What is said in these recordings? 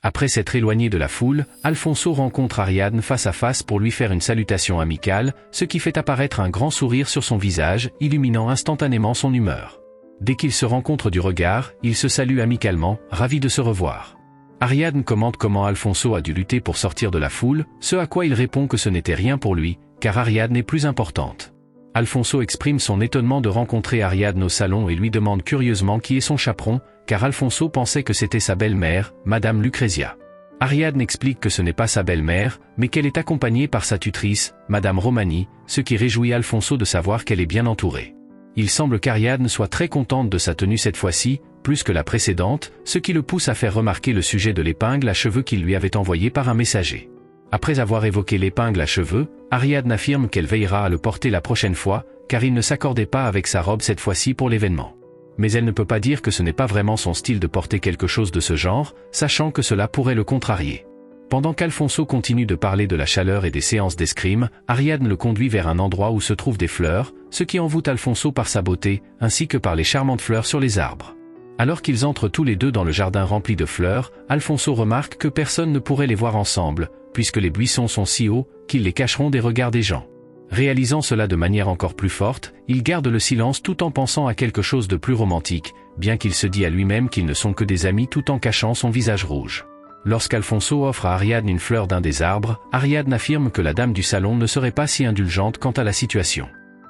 Après s'être éloigné de la foule, Alfonso rencontre Ariadne face à face pour lui faire une salutation amicale, ce qui fait apparaître un grand sourire sur son visage, illuminant instantanément son humeur. Dès qu'ils se rencontrent du regard, ils se saluent amicalement, ravis de se revoir. Ariadne commente comment Alfonso a dû lutter pour sortir de la foule, ce à quoi il répond que ce n'était rien pour lui, car Ariadne est plus importante. Alfonso exprime son étonnement de rencontrer Ariadne au salon et lui demande curieusement qui est son chaperon, car Alfonso pensait que c'était sa belle-mère, Madame Lucrezia. Ariadne explique que ce n'est pas sa belle-mère, mais qu'elle est accompagnée par sa tutrice, Madame Romani, ce qui réjouit Alfonso de savoir qu'elle est bien entourée. Il semble qu'Ariadne soit très contente de sa tenue cette fois-ci, plus que la précédente, ce qui le pousse à faire remarquer le sujet de l'épingle à cheveux qu'il lui avait envoyé par un messager. Après avoir évoqué l'épingle à cheveux, Ariadne affirme qu'elle veillera à le porter la prochaine fois, car il ne s'accordait pas avec sa robe cette fois-ci pour l'événement. Mais elle ne peut pas dire que ce n'est pas vraiment son style de porter quelque chose de ce genre, sachant que cela pourrait le contrarier. Pendant qu'Alfonso continue de parler de la chaleur et des séances d'escrime, Ariadne le conduit vers un endroit où se trouvent des fleurs, ce qui envoûte Alfonso par sa beauté, ainsi que par les charmantes fleurs sur les arbres. Alors qu'ils entrent tous les deux dans le jardin rempli de fleurs, Alfonso remarque que personne ne pourrait les voir ensemble, puisque les buissons sont si hauts, qu'ils les cacheront des regards des gens. Réalisant cela de manière encore plus forte, il garde le silence tout en pensant à quelque chose de plus romantique, bien qu'il se dit à lui-même qu'ils ne sont que des amis tout en cachant son visage rouge. Lorsqu'Alfonso offre à Ariadne une fleur d'un des arbres, Ariadne affirme que la dame du salon ne serait pas si indulgente quant à la situation.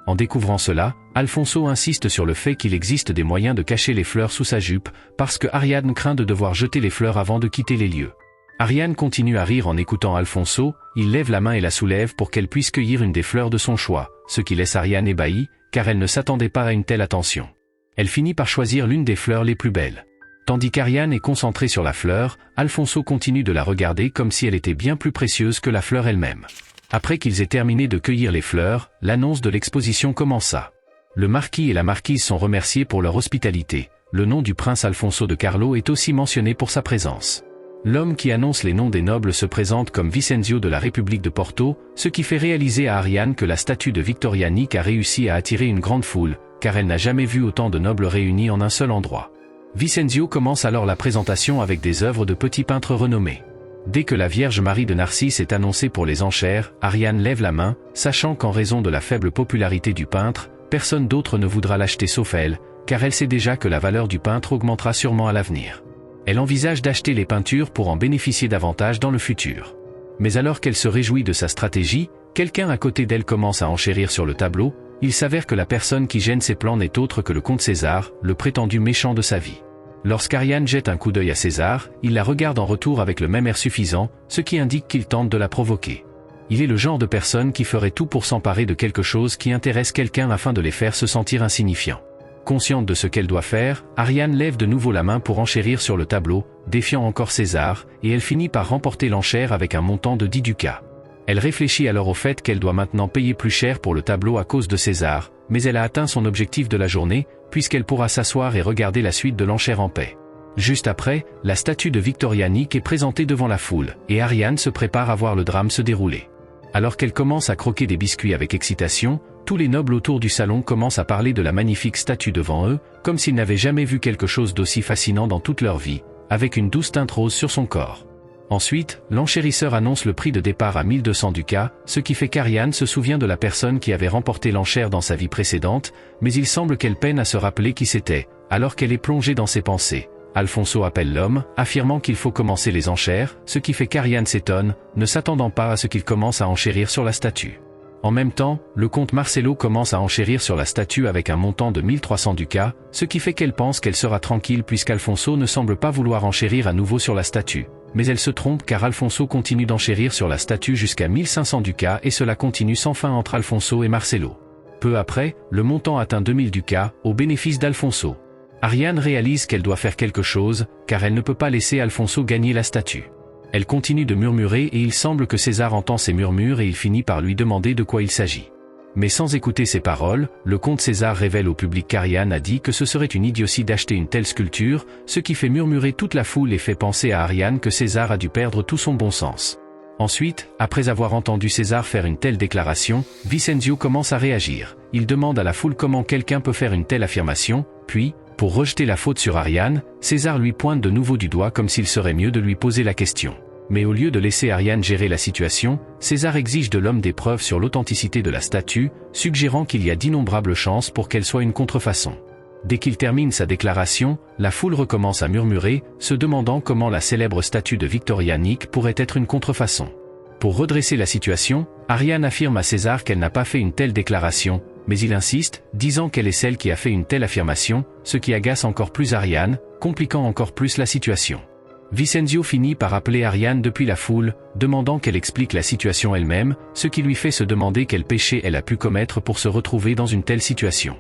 En découvrant cela, Alfonso insiste sur le fait qu'il existe des moyens de cacher les fleurs sous sa jupe, parce que Ariadne craint de devoir jeter les fleurs avant de quitter les lieux. Ariadne continue à rire en écoutant Alfonso, il lève la main et la soulève pour qu'elle puisse cueillir une des fleurs de son choix, ce qui laisse Ariadne ébahie, car elle ne s'attendait pas à une telle attention. Elle finit par choisir l'une des fleurs les plus belles. Tandis qu'Ariadne est concentrée sur la fleur, Alfonso continue de la regarder comme si elle était bien plus précieuse que la fleur elle-même. Après qu'ils aient terminé de cueillir les fleurs, l'annonce de l'exposition commença. Le marquis et la marquise sont remerciés pour leur hospitalité. Le nom du prince Alfonso de Carlo est aussi mentionné pour sa présence. L'homme qui annonce les noms des nobles se présente comme Vicenzio de la République de Porto, ce qui fait réaliser à Ariadne que la statue de Victoria Nick a réussi à attirer une grande foule, car elle n'a jamais vu autant de nobles réunis en un seul endroit. Vicenzio commence alors la présentation avec des œuvres de petits peintres renommés. Dès que la Vierge Marie de Narcisse est annoncée pour les enchères, Ariadne lève la main, sachant qu'en raison de la faible popularité du peintre, personne d'autre ne voudra l'acheter sauf elle, car elle sait déjà que la valeur du peintre augmentera sûrement à l'avenir. Elle envisage d'acheter les peintures pour en bénéficier davantage dans le futur. Mais alors qu'elle se réjouit de sa stratégie, quelqu'un à côté d'elle commence à enchérir sur le tableau. Il s'avère que la personne qui gêne ses plans n'est autre que le comte César, le prétendu méchant de sa vie. Lorsqu'Ariadne jette un coup d'œil à César, il la regarde en retour avec le même air suffisant, ce qui indique qu'il tente de la provoquer. Il est le genre de personne qui ferait tout pour s'emparer de quelque chose qui intéresse quelqu'un afin de les faire se sentir insignifiants. Consciente de ce qu'elle doit faire, Ariadne lève de nouveau la main pour enchérir sur le tableau, défiant encore César, et elle finit par remporter l'enchère avec un montant de 10 ducats. Elle réfléchit alors au fait qu'elle doit maintenant payer plus cher pour le tableau à cause de César, mais elle a atteint son objectif de la journée, puisqu'elle pourra s'asseoir et regarder la suite de l'enchère en paix. Juste après, la statue de Victoria Nick est présentée devant la foule, et Ariadne se prépare à voir le drame se dérouler. Alors qu'elle commence à croquer des biscuits avec excitation, tous les nobles autour du salon commencent à parler de la magnifique statue devant eux, comme s'ils n'avaient jamais vu quelque chose d'aussi fascinant dans toute leur vie, avec une douce teinte rose sur son corps. Ensuite, l'enchérisseur annonce le prix de départ à 1200 ducats, ce qui fait qu'Ariadne se souvient de la personne qui avait remporté l'enchère dans sa vie précédente, mais il semble qu'elle peine à se rappeler qui c'était, alors qu'elle est plongée dans ses pensées. Alfonso appelle l'homme, affirmant qu'il faut commencer les enchères, ce qui fait qu'Ariadne s'étonne, ne s'attendant pas à ce qu'il commence à enchérir sur la statue. En même temps, le comte Marcello commence à enchérir sur la statue avec un montant de 1300 ducats, ce qui fait qu'elle pense qu'elle sera tranquille puisqu'Alfonso ne semble pas vouloir enchérir à nouveau sur la statue. Mais elle se trompe car Alfonso continue d'enchérir sur la statue jusqu'à 1500 ducats et cela continue sans fin entre Alfonso et Marcello. Peu après, le montant atteint 2000 ducats, au bénéfice d'Alfonso. Ariadne réalise qu'elle doit faire quelque chose, car elle ne peut pas laisser Alfonso gagner la statue. Elle continue de murmurer et il semble que César entend ses murmures et il finit par lui demander de quoi il s'agit. Mais sans écouter ses paroles, le comte César révèle au public qu'Ariadne a dit que ce serait une idiotie d'acheter une telle sculpture, ce qui fait murmurer toute la foule et fait penser à Ariadne que César a dû perdre tout son bon sens. Ensuite, après avoir entendu César faire une telle déclaration, Vicenzio commence à réagir. Il demande à la foule comment quelqu'un peut faire une telle affirmation, puis, Pour rejeter la faute sur Ariane, César lui pointe de nouveau du doigt comme s'il serait mieux de lui poser la question. Mais au lieu de laisser Ariane gérer la situation, César exige de l'homme des preuves sur l'authenticité de la statue, suggérant qu'il y a d'innombrables chances pour qu'elle soit une contrefaçon. Dès qu'il termine sa déclaration, la foule recommence à murmurer, se demandant comment la célèbre statue de Victor Yannick pourrait être une contrefaçon. Pour redresser la situation, Ariane affirme à César qu'elle n'a pas fait une telle déclaration, mais il insiste, disant qu'elle est celle qui a fait une telle affirmation, ce qui agace encore plus Ariane, compliquant encore plus la situation. Vicenzio finit par appeler Ariane depuis la foule, demandant qu'elle explique la situation elle-même, ce qui lui fait se demander quel péché elle a pu commettre pour se retrouver dans une telle situation.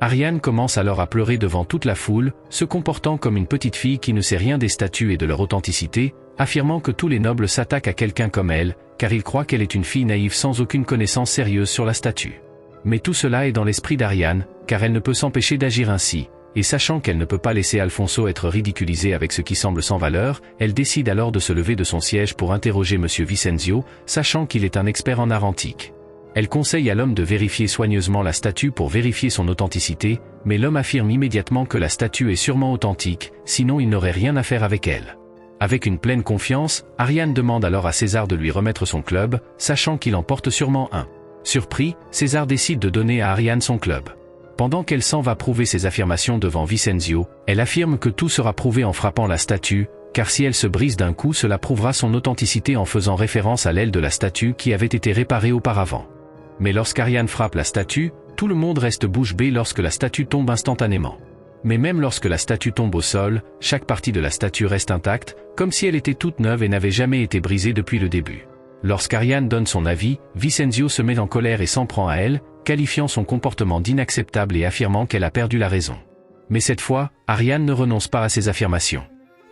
Ariane commence alors à pleurer devant toute la foule, se comportant comme une petite fille qui ne sait rien des statues et de leur authenticité, affirmant que tous les nobles s'attaquent à quelqu'un comme elle, car ils croient qu'elle est une fille naïve sans aucune connaissance sérieuse sur la statue. Mais tout cela est dans l'esprit d'Ariane, car elle ne peut s'empêcher d'agir ainsi, et sachant qu'elle ne peut pas laisser Alfonso être ridiculisé avec ce qui semble sans valeur, elle décide alors de se lever de son siège pour interroger M. Vicenzio, sachant qu'il est un expert en art antique. Elle conseille à l'homme de vérifier soigneusement la statue pour vérifier son authenticité, mais l'homme affirme immédiatement que la statue est sûrement authentique, sinon il n'aurait rien à faire avec elle. Avec une pleine confiance, Ariane demande alors à César de lui remettre son club, sachant qu'il en porte sûrement un. Surpris, César décide de donner à Ariane son club. Pendant qu'elle s'en va prouver ses affirmations devant Vicenzio, elle affirme que tout sera prouvé en frappant la statue, car si elle se brise d'un coup cela prouvera son authenticité en faisant référence à l'aile de la statue qui avait été réparée auparavant. Mais lorsqu'Ariane frappe la statue, tout le monde reste bouche bée lorsque la statue tombe instantanément. Mais même lorsque la statue tombe au sol, chaque partie de la statue reste intacte, comme si elle était toute neuve et n'avait jamais été brisée depuis le début. Lorsqu'Ariane donne son avis, Vicenzio se met en colère et s'en prend à elle, qualifiant son comportement d'inacceptable et affirmant qu'elle a perdu la raison. Mais cette fois, Ariane ne renonce pas à ses affirmations.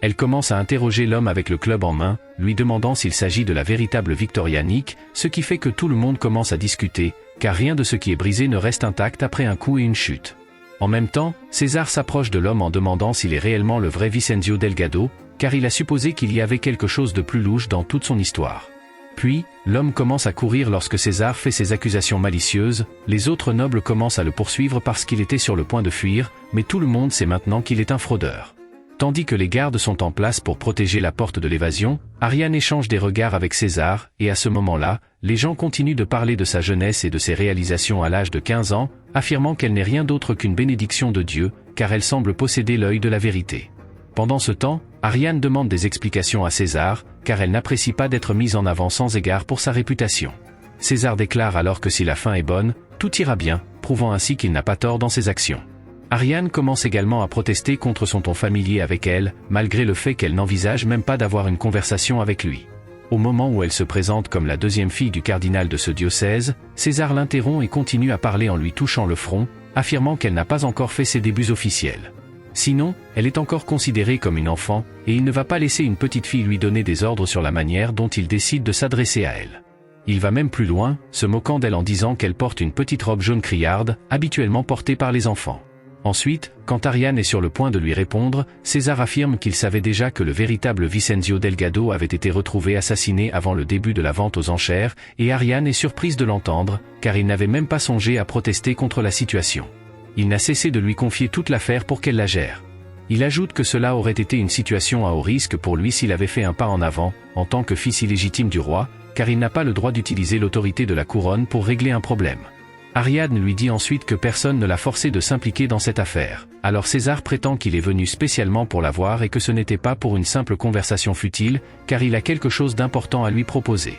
Elle commence à interroger l'homme avec le club en main, lui demandant s'il s'agit de la véritable Victor Yannick, ce qui fait que tout le monde commence à discuter, car rien de ce qui est brisé ne reste intact après un coup et une chute. En même temps, César s'approche de l'homme en demandant s'il est réellement le vrai Vicenzio Delgado, car il a supposé qu'il y avait quelque chose de plus louche dans toute son histoire. Puis, l'homme commence à courir lorsque César fait ses accusations malicieuses, les autres nobles commencent à le poursuivre parce qu'il était sur le point de fuir, mais tout le monde sait maintenant qu'il est un fraudeur. Tandis que les gardes sont en place pour protéger la porte de l'évasion, Ariane échange des regards avec César, et à ce moment-là, les gens continuent de parler de sa jeunesse et de ses réalisations à l'âge de 15 ans, affirmant qu'elle n'est rien d'autre qu'une bénédiction de Dieu, car elle semble posséder l'œil de la vérité. Pendant ce temps, Ariane demande des explications à César, car elle n'apprécie pas d'être mise en avant sans égard pour sa réputation. César déclare alors que si la fin est bonne, tout ira bien, prouvant ainsi qu'il n'a pas tort dans ses actions. Ariane commence également à protester contre son ton familier avec elle, malgré le fait qu'elle n'envisage même pas d'avoir une conversation avec lui. Au moment où elle se présente comme la deuxième fille du cardinal de ce diocèse, César l'interrompt et continue à parler en lui touchant le front, affirmant qu'elle n'a pas encore fait ses débuts officiels. Sinon, elle est encore considérée comme une enfant, et il ne va pas laisser une petite fille lui donner des ordres sur la manière dont il décide de s'adresser à elle. Il va même plus loin, se moquant d'elle en disant qu'elle porte une petite robe jaune criarde, habituellement portée par les enfants. Ensuite, quand Ariane est sur le point de lui répondre, César affirme qu'il savait déjà que le véritable Vicenzio Delgado avait été retrouvé assassiné avant le début de la vente aux enchères, et Ariane est surprise de l'entendre, car il n'avait même pas songé à protester contre la situation. Il n'a cessé de lui confier toute l'affaire pour qu'elle la gère. Il ajoute que cela aurait été une situation à haut risque pour lui s'il avait fait un pas en avant, en tant que fils illégitime du roi, car il n'a pas le droit d'utiliser l'autorité de la couronne pour régler un problème. Ariane lui dit ensuite que personne ne l'a forcé de s'impliquer dans cette affaire. Alors César prétend qu'il est venu spécialement pour la voir et que ce n'était pas pour une simple conversation futile, car il a quelque chose d'important à lui proposer.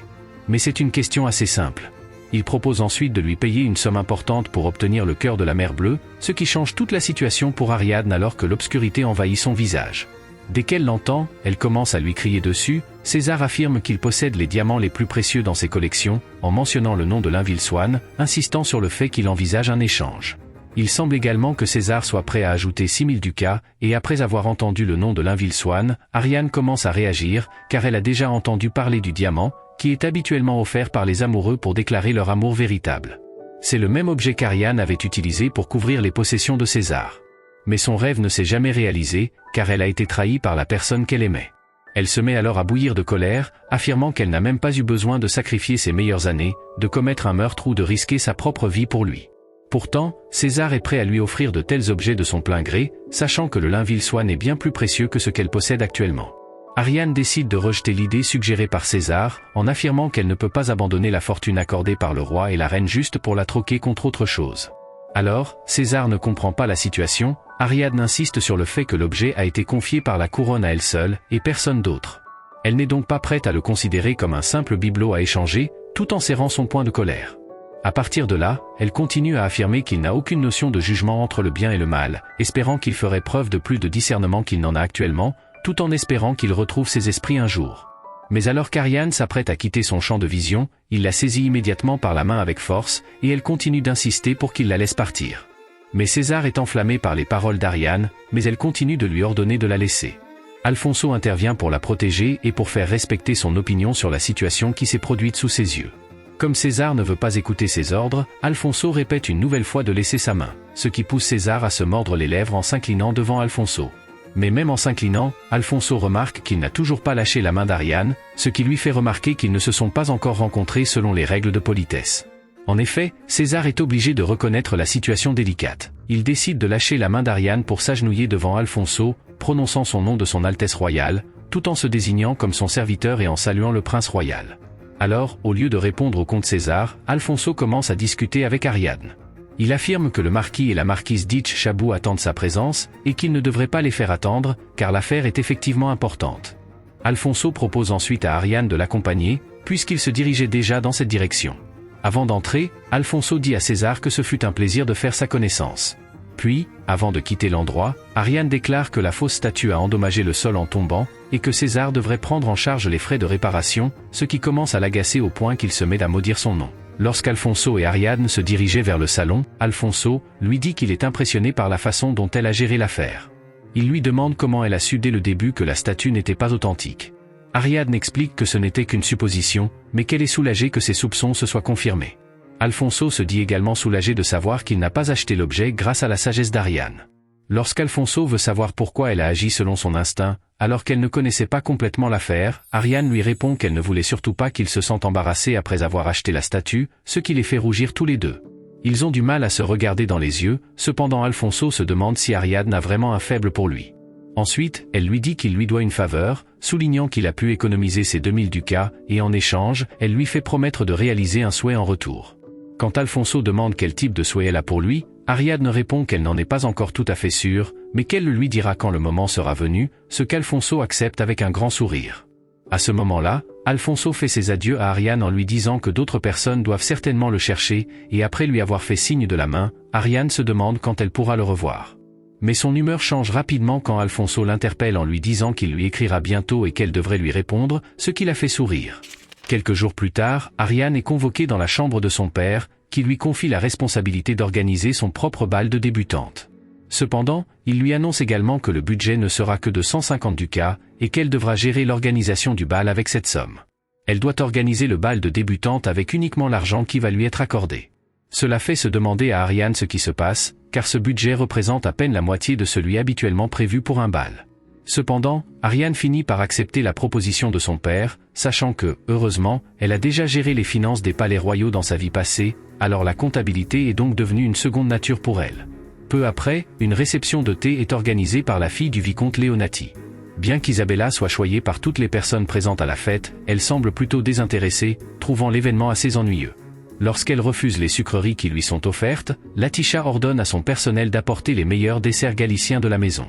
Mais c'est une question assez simple. Il propose ensuite de lui payer une somme importante pour obtenir le cœur de la mer Bleue, ce qui change toute la situation pour Ariadne alors que l'obscurité envahit son visage. Dès qu'elle l'entend, elle commence à lui crier dessus. César affirme qu'il possède les diamants les plus précieux dans ses collections, en mentionnant le nom de Linville Swann, insistant sur le fait qu'il envisage un échange. Il semble également que César soit prêt à ajouter 6000 ducats, et après avoir entendu le nom de Linville Swann, Ariane commence à réagir, car elle a déjà entendu parler du diamant, qui est habituellement offert par les amoureux pour déclarer leur amour véritable. C'est le même objet qu'Ariane avait utilisé pour couvrir les possessions de César. Mais son rêve ne s'est jamais réalisé, car elle a été trahie par la personne qu'elle aimait. Elle se met alors à bouillir de colère, affirmant qu'elle n'a même pas eu besoin de sacrifier ses meilleures années, de commettre un meurtre ou de risquer sa propre vie pour lui. Pourtant, César est prêt à lui offrir de tels objets de son plein gré, sachant que le Linville-Soine est bien plus précieux que ce qu'elle possède actuellement. Ariane décide de rejeter l'idée suggérée par César, en affirmant qu'elle ne peut pas abandonner la fortune accordée par le roi et la reine juste pour la troquer contre autre chose. Alors, César ne comprend pas la situation, Ariadne insiste sur le fait que l'objet a été confié par la couronne à elle seule, et personne d'autre. Elle n'est donc pas prête à le considérer comme un simple bibelot à échanger, tout en serrant son poing de colère. À partir de là, elle continue à affirmer qu'il n'a aucune notion de jugement entre le bien et le mal, espérant qu'il ferait preuve de plus de discernement qu'il n'en a actuellement, tout en espérant qu'il retrouve ses esprits un jour. Mais alors qu'Ariane s'apprête à quitter son champ de vision, il la saisit immédiatement par la main avec force, et elle continue d'insister pour qu'il la laisse partir. Mais César est enflammé par les paroles d'Ariane, mais elle continue de lui ordonner de la laisser. Alfonso intervient pour la protéger et pour faire respecter son opinion sur la situation qui s'est produite sous ses yeux. Comme César ne veut pas écouter ses ordres, Alfonso répète une nouvelle fois de laisser sa main, ce qui pousse César à se mordre les lèvres en s'inclinant devant Alfonso. Mais même en s'inclinant, Alfonso remarque qu'il n'a toujours pas lâché la main d'Ariane, ce qui lui fait remarquer qu'ils ne se sont pas encore rencontrés selon les règles de politesse. En effet, César est obligé de reconnaître la situation délicate. Il décide de lâcher la main d'Ariane pour s'agenouiller devant Alfonso, prononçant son nom de son Altesse royale, tout en se désignant comme son serviteur et en saluant le prince royal. Alors, au lieu de répondre au comte César, Alfonso commence à discuter avec Ariadne. Il affirme que le marquis et la marquise d'Itch-Chabot attendent sa présence, et qu'il ne devrait pas les faire attendre, car l'affaire est effectivement importante. Alfonso propose ensuite à Ariane de l'accompagner, puisqu'il se dirigeait déjà dans cette direction. Avant d'entrer, Alfonso dit à César que ce fut un plaisir de faire sa connaissance. Puis, avant de quitter l'endroit, Ariane déclare que la fausse statue a endommagé le sol en tombant, et que César devrait prendre en charge les frais de réparation, ce qui commence à l'agacer au point qu'il se met à maudire son nom. Lorsqu'Alfonso et Ariadne se dirigeaient vers le salon, Alfonso lui dit qu'il est impressionné par la façon dont elle a géré l'affaire. Il lui demande comment elle a su dès le début que la statue n'était pas authentique. Ariadne explique que ce n'était qu'une supposition, mais qu'elle est soulagée que ses soupçons se soient confirmés. Alfonso se dit également soulagé de savoir qu'il n'a pas acheté l'objet grâce à la sagesse d'Ariane. Lorsqu'Alfonso veut savoir pourquoi elle a agi selon son instinct, alors qu'elle ne connaissait pas complètement l'affaire, Ariane lui répond qu'elle ne voulait surtout pas qu'il se sente embarrassé après avoir acheté la statue, ce qui les fait rougir tous les deux. Ils ont du mal à se regarder dans les yeux, cependant Alfonso se demande si Ariadne a vraiment un faible pour lui. Ensuite, elle lui dit qu'il lui doit une faveur, soulignant qu'il a pu économiser ses 2000 ducats, et en échange, elle lui fait promettre de réaliser un souhait en retour. Quand Alfonso demande quel type de souhait elle a pour lui, Ariadne répond qu'elle n'en est pas encore tout à fait sûre, mais qu'elle le lui dira quand le moment sera venu, ce qu'Alfonso accepte avec un grand sourire. À ce moment-là, Alfonso fait ses adieux à Ariane en lui disant que d'autres personnes doivent certainement le chercher, et après lui avoir fait signe de la main, Ariane se demande quand elle pourra le revoir. Mais son humeur change rapidement quand Alfonso l'interpelle en lui disant qu'il lui écrira bientôt et qu'elle devrait lui répondre, ce qui la fait sourire. Quelques jours plus tard, Ariane est convoquée dans la chambre de son père, qui lui confie la responsabilité d'organiser son propre bal de débutante. Cependant, il lui annonce également que le budget ne sera que de 150 ducats, et qu'elle devra gérer l'organisation du bal avec cette somme. Elle doit organiser le bal de débutante avec uniquement l'argent qui va lui être accordé. Cela fait se demander à Ariane ce qui se passe, car ce budget représente à peine la moitié de celui habituellement prévu pour un bal. Cependant, Ariane finit par accepter la proposition de son père, sachant que, heureusement, elle a déjà géré les finances des palais royaux dans sa vie passée, alors la comptabilité est donc devenue une seconde nature pour elle. Peu après, une réception de thé est organisée par la fille du vicomte Leonati. Bien qu'Isabella soit choyée par toutes les personnes présentes à la fête, elle semble plutôt désintéressée, trouvant l'événement assez ennuyeux. Lorsqu'elle refuse les sucreries qui lui sont offertes, Latisha ordonne à son personnel d'apporter les meilleurs desserts galiciens de la maison.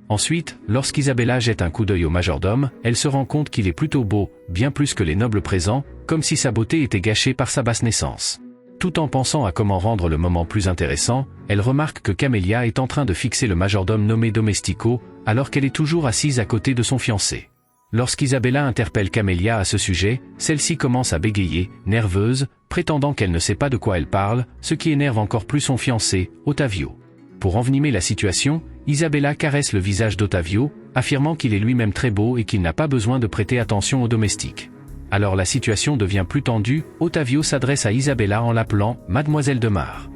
Ensuite, lorsqu'Isabella jette un coup d'œil au majordome, elle se rend compte qu'il est plutôt beau, bien plus que les nobles présents, comme si sa beauté était gâchée par sa basse naissance. Tout en pensant à comment rendre le moment plus intéressant, elle remarque que Camélia est en train de fixer le majordome nommé Domestico, alors qu'elle est toujours assise à côté de son fiancé. Lorsqu'Isabella interpelle Camélia à ce sujet, celle-ci commence à bégayer, nerveuse, prétendant qu'elle ne sait pas de quoi elle parle, ce qui énerve encore plus son fiancé, Ottavio. Pour envenimer la situation, Isabella caresse le visage d'Ottavio, affirmant qu'il est lui-même très beau et qu'il n'a pas besoin de prêter attention aux domestiques. Alors la situation devient plus tendue, Ottavio s'adresse à Isabella en l'appelant « Mademoiselle de Mar ».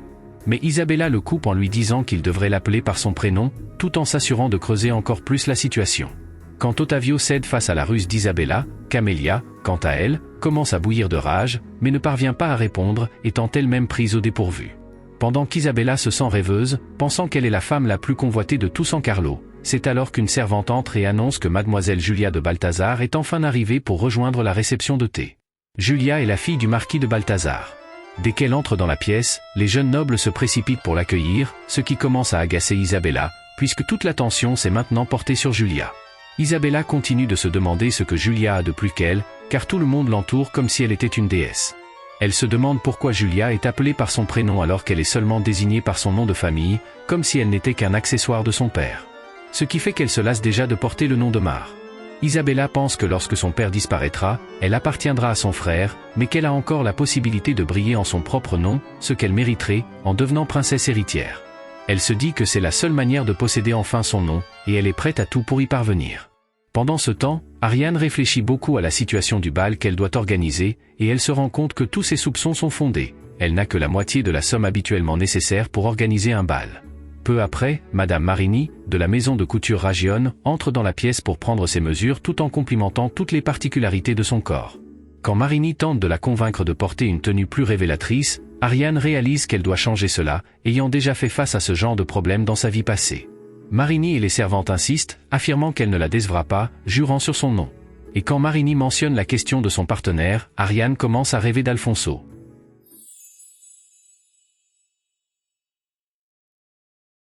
Mais Isabella le coupe en lui disant qu'il devrait l'appeler par son prénom, tout en s'assurant de creuser encore plus la situation. Quand Ottavio cède face à la ruse d'Isabella, Camélia, quant à elle, commence à bouillir de rage, mais ne parvient pas à répondre, étant elle-même prise au dépourvu. Pendant qu'Isabella se sent rêveuse, pensant qu'elle est la femme la plus convoitée de tout San Carlo, c'est alors qu'une servante entre et annonce que mademoiselle Julia de Balthazar est enfin arrivée pour rejoindre la réception de thé. Julia est la fille du marquis de Balthazar. Dès qu'elle entre dans la pièce, les jeunes nobles se précipitent pour l'accueillir, ce qui commence à agacer Isabella, puisque toute l'attention s'est maintenant portée sur Julia. Isabella continue de se demander ce que Julia a de plus qu'elle, car tout le monde l'entoure comme si elle était une déesse. Elle se demande pourquoi Julia est appelée par son prénom alors qu'elle est seulement désignée par son nom de famille, comme si elle n'était qu'un accessoire de son père. Ce qui fait qu'elle se lasse déjà de porter le nom de Mar. Isabella pense que lorsque son père disparaîtra, elle appartiendra à son frère, mais qu'elle a encore la possibilité de briller en son propre nom, ce qu'elle mériterait, en devenant princesse héritière. Elle se dit que c'est la seule manière de posséder enfin son nom, et elle est prête à tout pour y parvenir. Pendant ce temps, Ariane réfléchit beaucoup à la situation du bal qu'elle doit organiser, et elle se rend compte que tous ses soupçons sont fondés. Elle n'a que la moitié de la somme habituellement nécessaire pour organiser un bal. Peu après, Madame Marini, de la maison de couture Ragione, entre dans la pièce pour prendre ses mesures tout en complimentant toutes les particularités de son corps. Quand Marini tente de la convaincre de porter une tenue plus révélatrice, Ariane réalise qu'elle doit changer cela, ayant déjà fait face à ce genre de problème dans sa vie passée. Marini et les servantes insistent, affirmant qu'elle ne la décevra pas, jurant sur son nom. Et quand Marini mentionne la question de son partenaire, Ariane commence à rêver d'Alfonso.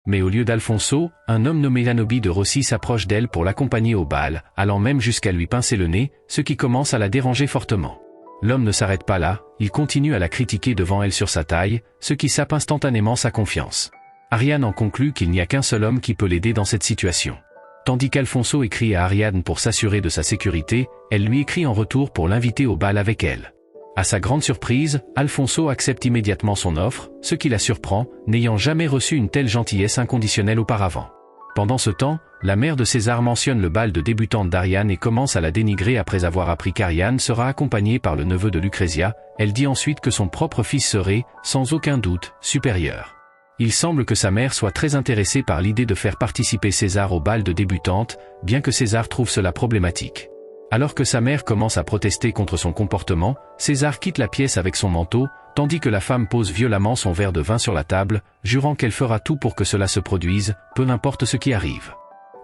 Mais au lieu d'Alfonso, un homme nommé Zanobi de Rossi s'approche d'elle pour l'accompagner au bal, allant même jusqu'à lui pincer le nez, ce qui commence à la déranger fortement. L'homme ne s'arrête pas là, il continue à la critiquer devant elle sur sa taille, ce qui sape instantanément sa confiance. Ariane en conclut qu'il n'y a qu'un seul homme qui peut l'aider dans cette situation. Tandis qu'Alfonso écrit à Ariane pour s'assurer de sa sécurité, elle lui écrit en retour pour l'inviter au bal avec elle. À sa grande surprise, Alfonso accepte immédiatement son offre, ce qui la surprend, n'ayant jamais reçu une telle gentillesse inconditionnelle auparavant. Pendant ce temps, la mère de César mentionne le bal de débutante d'Ariane et commence à la dénigrer après avoir appris qu'Ariane sera accompagnée par le neveu de Lucrezia. Elle dit ensuite que son propre fils serait, sans aucun doute, supérieur. Il semble que sa mère soit très intéressée par l'idée de faire participer César au bal de débutante, bien que César trouve cela problématique. Alors que sa mère commence à protester contre son comportement, César quitte la pièce avec son manteau, tandis que la femme pose violemment son verre de vin sur la table, jurant qu'elle fera tout pour que cela se produise, peu importe ce qui arrive.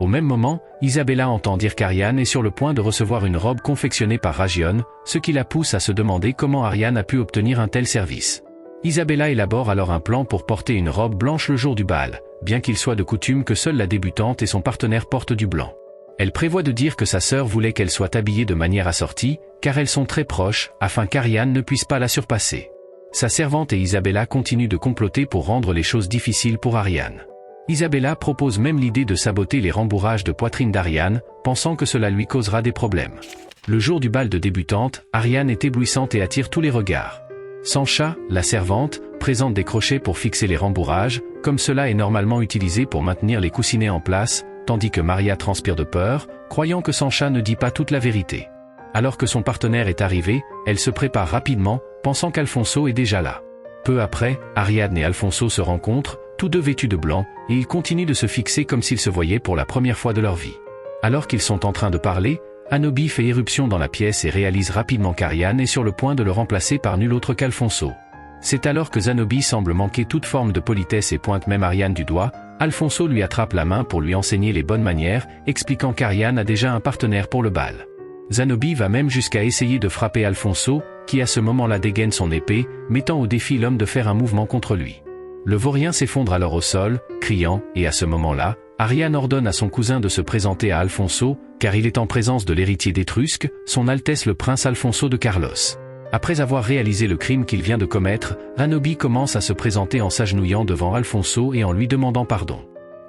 Au même moment, Isabella entend dire qu'Ariane est sur le point de recevoir une robe confectionnée par Ragione, ce qui la pousse à se demander comment Ariane a pu obtenir un tel service. Isabella élabore alors un plan pour porter une robe blanche le jour du bal, bien qu'il soit de coutume que seule la débutante et son partenaire portent du blanc. Elle prévoit de dire que sa sœur voulait qu'elle soit habillée de manière assortie, car elles sont très proches, afin qu'Ariane ne puisse pas la surpasser. Sa servante et Isabella continuent de comploter pour rendre les choses difficiles pour Ariane. Isabella propose même l'idée de saboter les rembourrages de poitrine d'Ariane, pensant que cela lui causera des problèmes. Le jour du bal de débutante, Ariane est éblouissante et attire tous les regards. Sancha, la servante, présente des crochets pour fixer les rembourrages, comme cela est normalement utilisé pour maintenir les coussinets en place, tandis que Maria transpire de peur, croyant que Sancha ne dit pas toute la vérité. Alors que son partenaire est arrivé, elle se prépare rapidement, pensant qu'Alfonso est déjà là. Peu après, Ariadne et Alfonso se rencontrent, tous deux vêtus de blanc, et ils continuent de se fixer comme s'ils se voyaient pour la première fois de leur vie. Alors qu'ils sont en train de parler, Zanobi fait éruption dans la pièce et réalise rapidement qu'Ariane est sur le point de le remplacer par nul autre qu'Alfonso. C'est alors que Zanobi semble manquer toute forme de politesse et pointe même Ariane du doigt. Alfonso lui attrape la main pour lui enseigner les bonnes manières, expliquant qu'Ariane a déjà un partenaire pour le bal. Zanobi va même jusqu'à essayer de frapper Alfonso, qui à ce moment-là dégaine son épée, mettant au défi l'homme de faire un mouvement contre lui. Le vaurien s'effondre alors au sol, criant, et à ce moment-là, Ariane ordonne à son cousin de se présenter à Alfonso, car il est en présence de l'héritier d'Étrusque, son Altesse le prince Alfonso de Carlos. Après avoir réalisé le crime qu'il vient de commettre, Zanobi commence à se présenter en s'agenouillant devant Alfonso et en lui demandant pardon.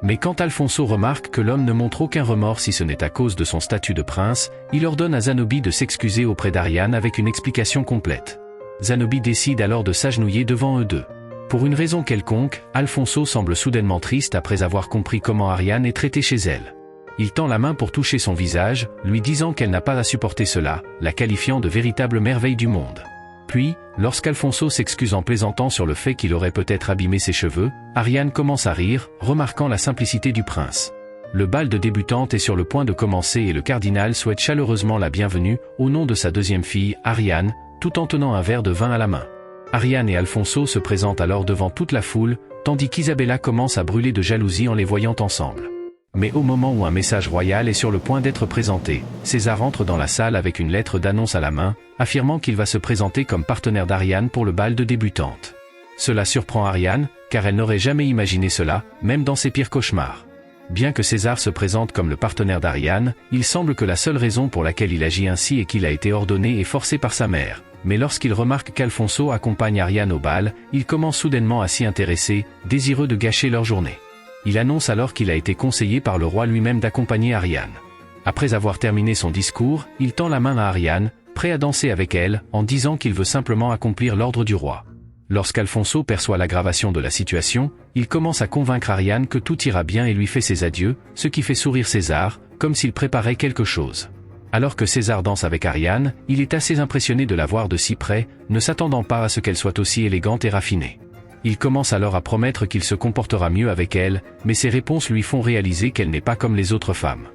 Mais quand Alfonso remarque que l'homme ne montre aucun remords si ce n'est à cause de son statut de prince, il ordonne à Zanobi de s'excuser auprès d'Ariane avec une explication complète. Zanobi décide alors de s'agenouiller devant eux deux. Pour une raison quelconque, Alfonso semble soudainement triste après avoir compris comment Ariane est traitée chez elle. Il tend la main pour toucher son visage, lui disant qu'elle n'a pas à supporter cela, la qualifiant de véritable merveille du monde. Puis, lorsqu'Alfonso s'excuse en plaisantant sur le fait qu'il aurait peut-être abîmé ses cheveux, Ariane commence à rire, remarquant la simplicité du prince. Le bal de débutante est sur le point de commencer et le cardinal souhaite chaleureusement la bienvenue, au nom de sa deuxième fille, Ariane, tout en tenant un verre de vin à la main. Ariane et Alfonso se présentent alors devant toute la foule, tandis qu'Isabella commence à brûler de jalousie en les voyant ensemble. Mais au moment où un message royal est sur le point d'être présenté, César entre dans la salle avec une lettre d'annonce à la main, affirmant qu'il va se présenter comme partenaire d'Ariane pour le bal de débutante. Cela surprend Ariane, car elle n'aurait jamais imaginé cela, même dans ses pires cauchemars. Bien que César se présente comme le partenaire d'Ariane, il semble que la seule raison pour laquelle il agit ainsi est qu'il a été ordonné et forcé par sa mère. Mais lorsqu'il remarque qu'Alfonso accompagne Ariane au bal, il commence soudainement à s'y intéresser, désireux de gâcher leur journée. Il annonce alors qu'il a été conseillé par le roi lui-même d'accompagner Ariane. Après avoir terminé son discours, il tend la main à Ariane, prêt à danser avec elle, en disant qu'il veut simplement accomplir l'ordre du roi. Lorsqu'Alfonso perçoit l'aggravation de la situation, il commence à convaincre Ariane que tout ira bien et lui fait ses adieux, ce qui fait sourire César, comme s'il préparait quelque chose. Alors que César danse avec Ariane, il est assez impressionné de la voir de si près, ne s'attendant pas à ce qu'elle soit aussi élégante et raffinée. Il commence alors à promettre qu'il se comportera mieux avec elle, mais ses réponses lui font réaliser qu'elle n'est pas comme les autres femmes.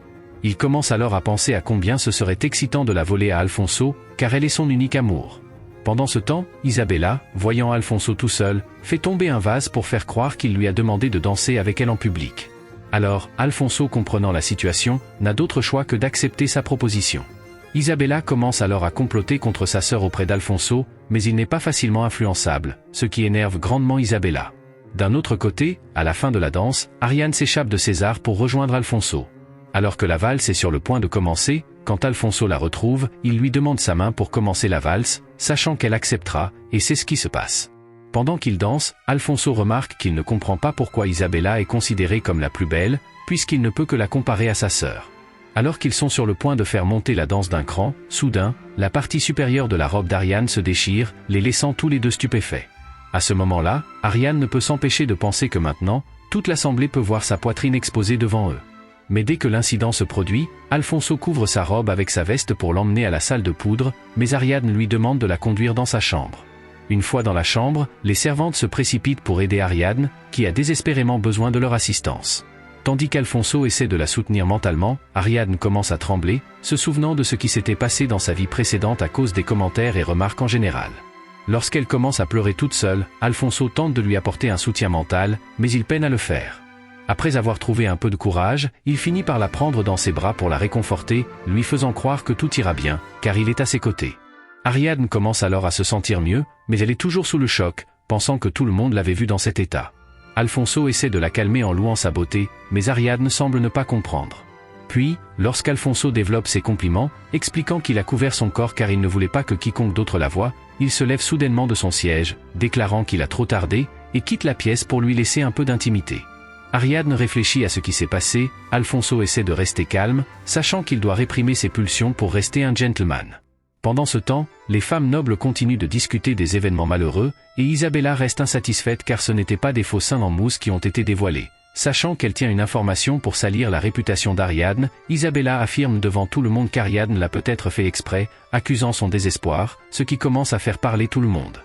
Il commence alors à penser à combien ce serait excitant de la voler à Alfonso, car elle est son unique amour. Pendant ce temps, Isabella, voyant Alfonso tout seul, fait tomber un vase pour faire croire qu'il lui a demandé de danser avec elle en public. Alors, Alfonso, comprenant la situation, n'a d'autre choix que d'accepter sa proposition. Isabella commence alors à comploter contre sa sœur auprès d'Alfonso, mais il n'est pas facilement influençable, ce qui énerve grandement Isabella. D'un autre côté, à la fin de la danse, Ariane s'échappe de César pour rejoindre Alfonso. Alors que la valse est sur le point de commencer, quand Alfonso la retrouve, il lui demande sa main pour commencer la valse, sachant qu'elle acceptera, et c'est ce qui se passe. Pendant qu'il danse, Alfonso remarque qu'il ne comprend pas pourquoi Isabella est considérée comme la plus belle, puisqu'il ne peut que la comparer à sa sœur. Alors qu'ils sont sur le point de faire monter la danse d'un cran, soudain, la partie supérieure de la robe d'Ariane se déchire, les laissant tous les deux stupéfaits. À ce moment-là, Ariane ne peut s'empêcher de penser que maintenant, toute l'assemblée peut voir sa poitrine exposée devant eux. Mais dès que l'incident se produit, Alfonso couvre sa robe avec sa veste pour l'emmener à la salle de poudre, mais Ariane lui demande de la conduire dans sa chambre. Une fois dans la chambre, les servantes se précipitent pour aider Ariane, qui a désespérément besoin de leur assistance. Tandis qu'Alfonso essaie de la soutenir mentalement, Ariane commence à trembler, se souvenant de ce qui s'était passé dans sa vie précédente à cause des commentaires et remarques en général. Lorsqu'elle commence à pleurer toute seule, Alfonso tente de lui apporter un soutien mental, mais il peine à le faire. Après avoir trouvé un peu de courage, il finit par la prendre dans ses bras pour la réconforter, lui faisant croire que tout ira bien, car il est à ses côtés. Ariane commence alors à se sentir mieux, mais elle est toujours sous le choc, pensant que tout le monde l'avait vue dans cet état. Alfonso essaie de la calmer en louant sa beauté, mais Ariane semble ne pas comprendre. Puis, lorsqu'Alfonso développe ses compliments, expliquant qu'il a couvert son corps car il ne voulait pas que quiconque d'autre la voie, il se lève soudainement de son siège, déclarant qu'il a trop tardé, et quitte la pièce pour lui laisser un peu d'intimité. Ariane réfléchit à ce qui s'est passé, Alfonso essaie de rester calme, sachant qu'il doit réprimer ses pulsions pour rester un gentleman. Pendant ce temps, les femmes nobles continuent de discuter des événements malheureux, et Isabella reste insatisfaite car ce n'étaient pas des faux seins en mousse qui ont été dévoilés. Sachant qu'elle tient une information pour salir la réputation d'Ariane, Isabella affirme devant tout le monde qu'Ariane l'a peut-être fait exprès, accusant son désespoir, ce qui commence à faire parler tout le monde.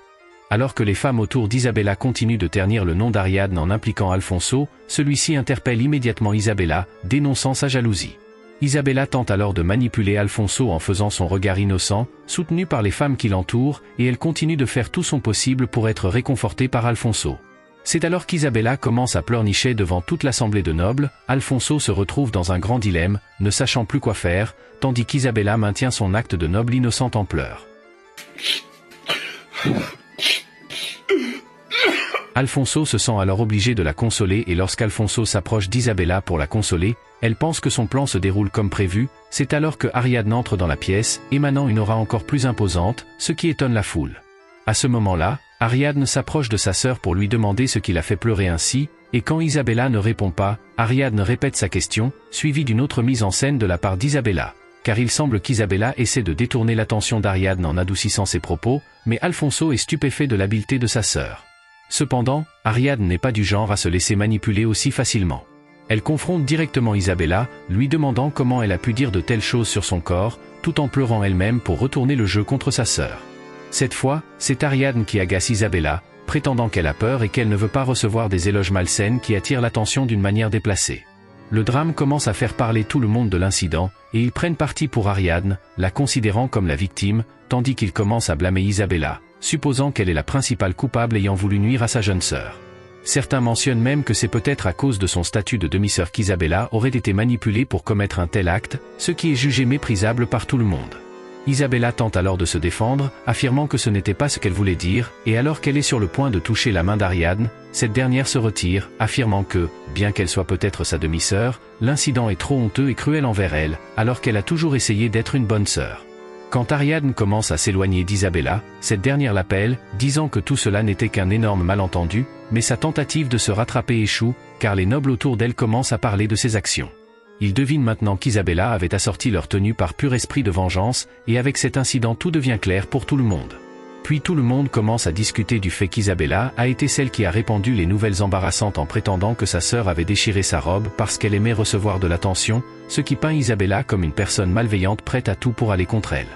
Alors que les femmes autour d'Isabella continuent de ternir le nom d'Ariane en impliquant Alfonso, celui-ci interpelle immédiatement Isabella, dénonçant sa jalousie. Isabella tente alors de manipuler Alfonso en faisant son regard innocent, soutenu par les femmes qui l'entourent, et elle continue de faire tout son possible pour être réconfortée par Alfonso. C'est alors qu'Isabella commence à pleurnicher devant toute l'assemblée de nobles, Alfonso se retrouve dans un grand dilemme, ne sachant plus quoi faire, tandis qu'Isabella maintient son acte de noble innocente en pleurs. Alfonso se sent alors obligé de la consoler et lorsqu'Alfonso s'approche d'Isabella pour la consoler, elle pense que son plan se déroule comme prévu, c'est alors que Ariadne entre dans la pièce, émanant une aura encore plus imposante, ce qui étonne la foule. À ce moment-là, Ariadne s'approche de sa sœur pour lui demander ce qui l'a fait pleurer ainsi, et quand Isabella ne répond pas, Ariadne répète sa question, suivie d'une autre mise en scène de la part d'Isabella. Car il semble qu'Isabella essaie de détourner l'attention d'Ariadne en adoucissant ses propos, mais Alfonso est stupéfait de l'habileté de sa sœur. Cependant, Ariadne n'est pas du genre à se laisser manipuler aussi facilement. Elle confronte directement Isabella, lui demandant comment elle a pu dire de telles choses sur son corps, tout en pleurant elle-même pour retourner le jeu contre sa sœur. Cette fois, c'est Ariadne qui agace Isabella, prétendant qu'elle a peur et qu'elle ne veut pas recevoir des éloges malsaines qui attirent l'attention d'une manière déplacée. Le drame commence à faire parler tout le monde de l'incident, et ils prennent parti pour Ariadne, la considérant comme la victime, tandis qu'ils commencent à blâmer Isabella, supposant qu'elle est la principale coupable ayant voulu nuire à sa jeune sœur. Certains mentionnent même que c'est peut-être à cause de son statut de demi-sœur qu'Isabella aurait été manipulée pour commettre un tel acte, ce qui est jugé méprisable par tout le monde. Isabella tente alors de se défendre, affirmant que ce n'était pas ce qu'elle voulait dire, et alors qu'elle est sur le point de toucher la main d'Ariadne, cette dernière se retire, affirmant que, bien qu'elle soit peut-être sa demi-sœur, l'incident est trop honteux et cruel envers elle, alors qu'elle a toujours essayé d'être une bonne sœur. Quand Ariadne commence à s'éloigner d'Isabella, cette dernière l'appelle, disant que tout cela n'était qu'un énorme malentendu, mais sa tentative de se rattraper échoue, car les nobles autour d'elle commencent à parler de ses actions. Ils devinent maintenant qu'Isabella avait assorti leur tenue par pur esprit de vengeance, et avec cet incident tout devient clair pour tout le monde. Puis tout le monde commence à discuter du fait qu'Isabella a été celle qui a répandu les nouvelles embarrassantes en prétendant que sa sœur avait déchiré sa robe parce qu'elle aimait recevoir de l'attention, ce qui peint Isabella comme une personne malveillante prête à tout pour aller contre elle.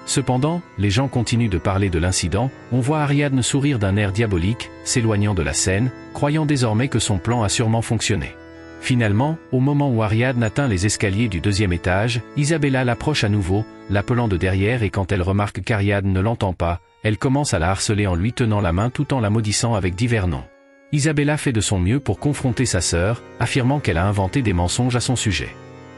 Cependant, les gens continuent de parler de l'incident, on voit Ariadne sourire d'un air diabolique, s'éloignant de la scène, croyant désormais que son plan a sûrement fonctionné. Finalement, au moment où Ariadne atteint les escaliers du 2e étage, Isabella l'approche à nouveau, l'appelant de derrière et quand elle remarque qu'Ariadne ne l'entend pas, elle commence à la harceler en lui tenant la main tout en la maudissant avec divers noms. Isabella fait de son mieux pour confronter sa sœur, affirmant qu'elle a inventé des mensonges à son sujet.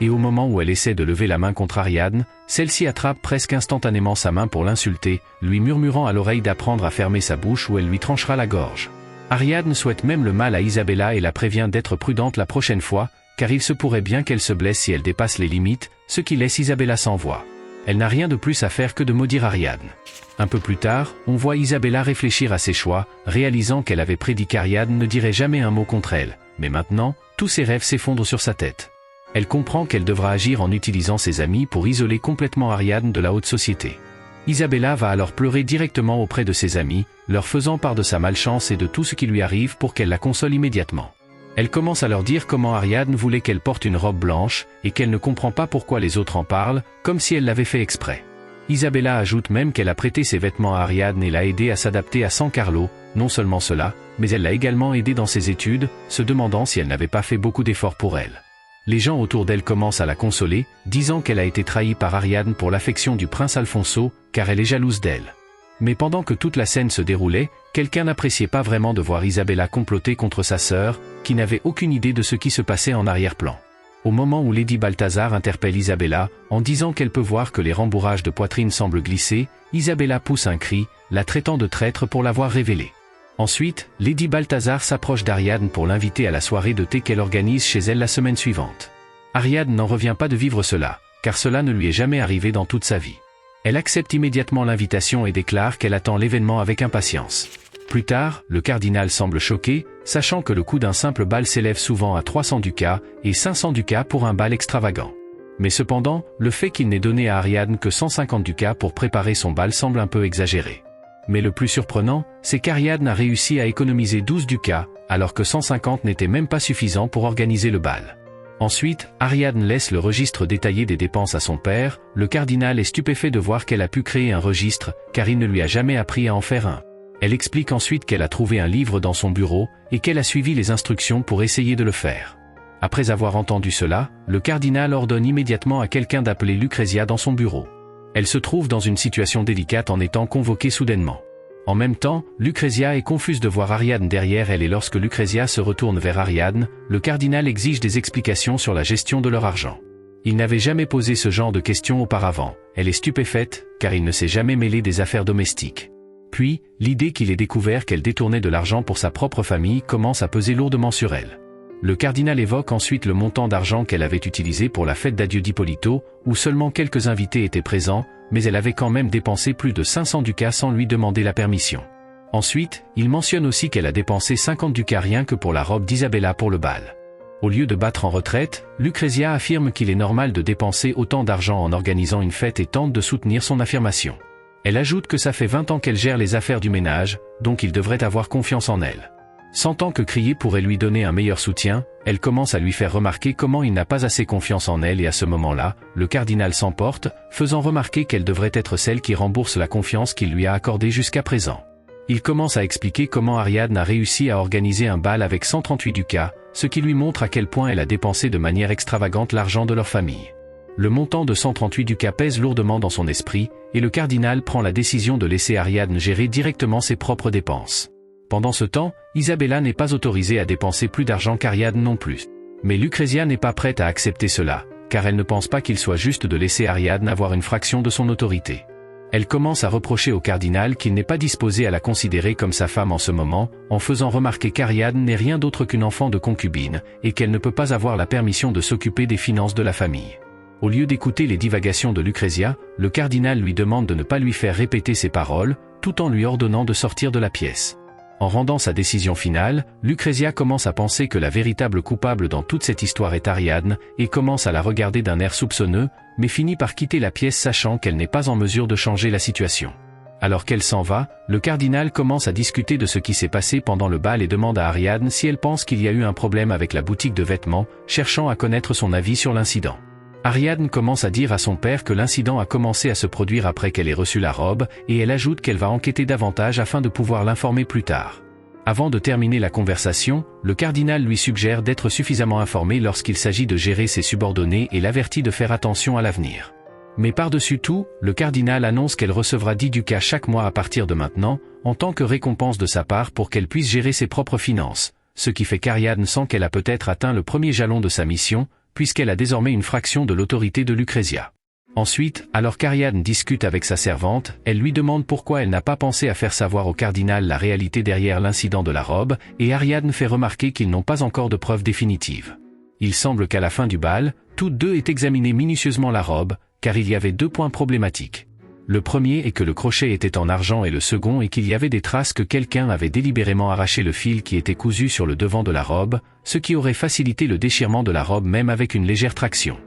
Et au moment où elle essaie de lever la main contre Ariadne, celle-ci attrape presque instantanément sa main pour l'insulter, lui murmurant à l'oreille d'apprendre à fermer sa bouche ou elle lui tranchera la gorge. Ariadne souhaite même le mal à Isabella et la prévient d'être prudente la prochaine fois, car il se pourrait bien qu'elle se blesse si elle dépasse les limites, ce qui laisse Isabella sans voix. Elle n'a rien de plus à faire que de maudire Ariadne. Un peu plus tard, on voit Isabella réfléchir à ses choix, réalisant qu'elle avait prédit qu'Ariadne ne dirait jamais un mot contre elle, mais maintenant, tous ses rêves s'effondrent sur sa tête. Elle comprend qu'elle devra agir en utilisant ses amis pour isoler complètement Ariadne de la haute société. Isabella va alors pleurer directement auprès de ses amis, leur faisant part de sa malchance et de tout ce qui lui arrive pour qu'elle la console immédiatement. Elle commence à leur dire comment Ariadne voulait qu'elle porte une robe blanche, et qu'elle ne comprend pas pourquoi les autres en parlent, comme si elle l'avait fait exprès. Isabella ajoute même qu'elle a prêté ses vêtements à Ariadne et l'a aidé à s'adapter à San Carlo, non seulement cela, mais elle l'a également aidé dans ses études, se demandant si elle n'avait pas fait beaucoup d'efforts pour elle. Les gens autour d'elle commencent à la consoler, disant qu'elle a été trahie par Ariadne pour l'affection du prince Alfonso, car elle est jalouse d'elle. Mais pendant que toute la scène se déroulait, quelqu'un n'appréciait pas vraiment de voir Isabella comploter contre sa sœur, qui n'avait aucune idée de ce qui se passait en arrière-plan. Au moment où Lady Balthazar interpelle Isabella, en disant qu'elle peut voir que les rembourrages de poitrine semblent glisser, Isabella pousse un cri, la traitant de traître pour l'avoir révélée. Ensuite, Lady Balthazar s'approche d'Ariadne pour l'inviter à la soirée de thé qu'elle organise chez elle la semaine suivante. Ariadne n'en revient pas de vivre cela, car cela ne lui est jamais arrivé dans toute sa vie. Elle accepte immédiatement l'invitation et déclare qu'elle attend l'événement avec impatience. Plus tard, le cardinal semble choqué, sachant que le coût d'un simple bal s'élève souvent à 300 ducats et 500 ducats pour un bal extravagant. Mais cependant, le fait qu'il n'ait donné à Ariadne que 150 ducats pour préparer son bal semble un peu exagéré. Mais le plus surprenant, c'est qu'Ariadne a réussi à économiser 12 ducats, alors que 150 n'était même pas suffisant pour organiser le bal. Ensuite, Ariadne laisse le registre détaillé des dépenses à son père, le cardinal est stupéfait de voir qu'elle a pu créer un registre, car il ne lui a jamais appris à en faire un. Elle explique ensuite qu'elle a trouvé un livre dans son bureau, et qu'elle a suivi les instructions pour essayer de le faire. Après avoir entendu cela, le cardinal ordonne immédiatement à quelqu'un d'appeler Lucrezia dans son bureau. Elle se trouve dans une situation délicate en étant convoquée soudainement. En même temps, Lucrezia est confuse de voir Ariadne derrière elle et lorsque Lucrezia se retourne vers Ariadne, le cardinal exige des explications sur la gestion de leur argent. Il n'avait jamais posé ce genre de questions auparavant, elle est stupéfaite, car il ne s'est jamais mêlé des affaires domestiques. Puis, l'idée qu'il ait découvert qu'elle détournait de l'argent pour sa propre famille commence à peser lourdement sur elle. Le cardinal évoque ensuite le montant d'argent qu'elle avait utilisé pour la fête d'adieu d'Hippolito, où seulement quelques invités étaient présents, mais elle avait quand même dépensé plus de 500 ducats sans lui demander la permission. Ensuite, il mentionne aussi qu'elle a dépensé 50 ducats rien que pour la robe d'Isabella pour le bal. Au lieu de battre en retraite, Lucrezia affirme qu'il est normal de dépenser autant d'argent en organisant une fête et tente de soutenir son affirmation. Elle ajoute que ça fait 20 ans qu'elle gère les affaires du ménage, donc il devrait avoir confiance en elle. Sentant que crier pourrait lui donner un meilleur soutien, elle commence à lui faire remarquer comment il n'a pas assez confiance en elle et à ce moment-là, le cardinal s'emporte, faisant remarquer qu'elle devrait être celle qui rembourse la confiance qu'il lui a accordée jusqu'à présent. Il commence à expliquer comment Ariadne a réussi à organiser un bal avec 138 ducats, ce qui lui montre à quel point elle a dépensé de manière extravagante l'argent de leur famille. Le montant de 138 ducats pèse lourdement dans son esprit, et le cardinal prend la décision de laisser Ariadne gérer directement ses propres dépenses. Pendant ce temps, Isabella n'est pas autorisée à dépenser plus d'argent qu'Ariadne non plus. Mais Lucrezia n'est pas prête à accepter cela, car elle ne pense pas qu'il soit juste de laisser Ariadne avoir une fraction de son autorité. Elle commence à reprocher au cardinal qu'il n'est pas disposé à la considérer comme sa femme en ce moment, en faisant remarquer qu'Ariadne n'est rien d'autre qu'une enfant de concubine, et qu'elle ne peut pas avoir la permission de s'occuper des finances de la famille. Au lieu d'écouter les divagations de Lucrezia, le cardinal lui demande de ne pas lui faire répéter ses paroles, tout en lui ordonnant de sortir de la pièce. En rendant sa décision finale, Lucrezia commence à penser que la véritable coupable dans toute cette histoire est Ariadne, et commence à la regarder d'un air soupçonneux, mais finit par quitter la pièce sachant qu'elle n'est pas en mesure de changer la situation. Alors qu'elle s'en va, le cardinal commence à discuter de ce qui s'est passé pendant le bal et demande à Ariadne si elle pense qu'il y a eu un problème avec la boutique de vêtements, cherchant à connaître son avis sur l'incident. Ariadne commence à dire à son père que l'incident a commencé à se produire après qu'elle ait reçu la robe, et elle ajoute qu'elle va enquêter davantage afin de pouvoir l'informer plus tard. Avant de terminer la conversation, le cardinal lui suggère d'être suffisamment informé lorsqu'il s'agit de gérer ses subordonnés et l'avertit de faire attention à l'avenir. Mais par-dessus tout, le cardinal annonce qu'elle recevra 10 ducats chaque mois à partir de maintenant, en tant que récompense de sa part pour qu'elle puisse gérer ses propres finances, ce qui fait qu'Ariadne sent qu'elle a peut-être atteint le premier jalon de sa mission, puisqu'elle a désormais une fraction de l'autorité de Lucrezia. Ensuite, alors qu'Ariadne discute avec sa servante, elle lui demande pourquoi elle n'a pas pensé à faire savoir au cardinal la réalité derrière l'incident de la robe, et Ariadne fait remarquer qu'ils n'ont pas encore de preuves définitives. Il semble qu'à la fin du bal, toutes deux aient examiné minutieusement la robe, car il y avait 2 points problématiques. Le premier est que le crochet était en argent et le second est qu'il y avait des traces que quelqu'un avait délibérément arraché le fil qui était cousu sur le devant de la robe, ce qui aurait facilité le déchirement de la robe même avec une légère traction.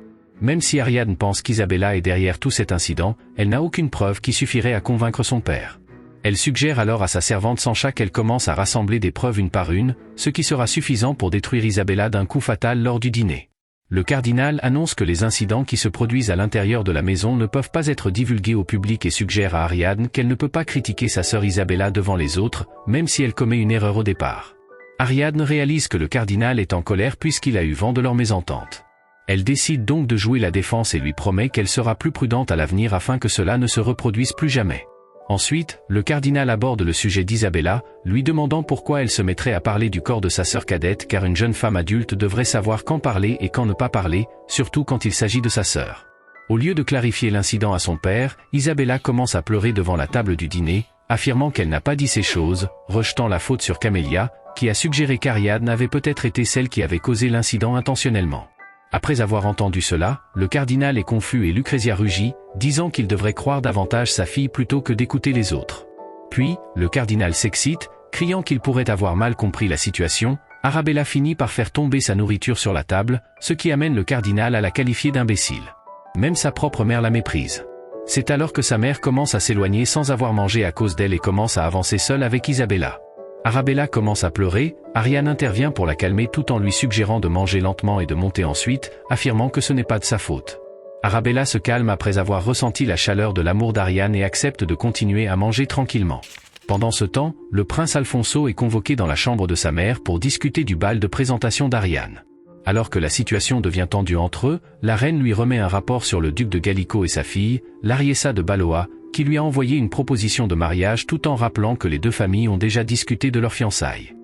Même si Ariadne pense qu'Isabella est derrière tout cet incident, elle n'a aucune preuve qui suffirait à convaincre son père. Elle suggère alors à sa servante Sancha qu'elle commence à rassembler des preuves une par une, ce qui sera suffisant pour détruire Isabella d'un coup fatal lors du dîner. Le cardinal annonce que les incidents qui se produisent à l'intérieur de la maison ne peuvent pas être divulgués au public et suggère à Ariadne qu'elle ne peut pas critiquer sa sœur Isabella devant les autres, même si elle commet une erreur au départ. Ariadne réalise que le cardinal est en colère puisqu'il a eu vent de leur mésentente. Elle décide donc de jouer la défense et lui promet qu'elle sera plus prudente à l'avenir afin que cela ne se reproduise plus jamais. Ensuite, le cardinal aborde le sujet d'Isabella, lui demandant pourquoi elle se mettrait à parler du corps de sa sœur cadette car une jeune femme adulte devrait savoir quand parler et quand ne pas parler, surtout quand il s'agit de sa sœur. Au lieu de clarifier l'incident à son père, Isabella commence à pleurer devant la table du dîner, affirmant qu'elle n'a pas dit ces choses, rejetant la faute sur Camélia, qui a suggéré qu'Ariadne avait peut-être été celle qui avait causé l'incident intentionnellement. Après avoir entendu cela, le cardinal est confus et Lucrezia rugit, disant qu'il devrait croire davantage sa fille plutôt que d'écouter les autres. Puis, le cardinal s'excite, criant qu'il pourrait avoir mal compris la situation. Arabella finit par faire tomber sa nourriture sur la table, ce qui amène le cardinal à la qualifier d'imbécile. Même sa propre mère la méprise. C'est alors que sa mère commence à s'éloigner sans avoir mangé à cause d'elle et commence à avancer seule avec Isabella. Arabella commence à pleurer, Ariadne intervient pour la calmer tout en lui suggérant de manger lentement et de monter ensuite, affirmant que ce n'est pas de sa faute. Arabella se calme après avoir ressenti la chaleur de l'amour d'Ariadne et accepte de continuer à manger tranquillement. Pendant ce temps, le prince Alfonso est convoqué dans la chambre de sa mère pour discuter du bal de présentation d'Ariadne. Alors que la situation devient tendue entre eux, la reine lui remet un rapport sur le duc de Gallico et sa fille, l'Ariessa de Balloa, qui lui a envoyé une proposition de mariage tout en rappelant que les deux familles ont déjà discuté de leurs fiançailles.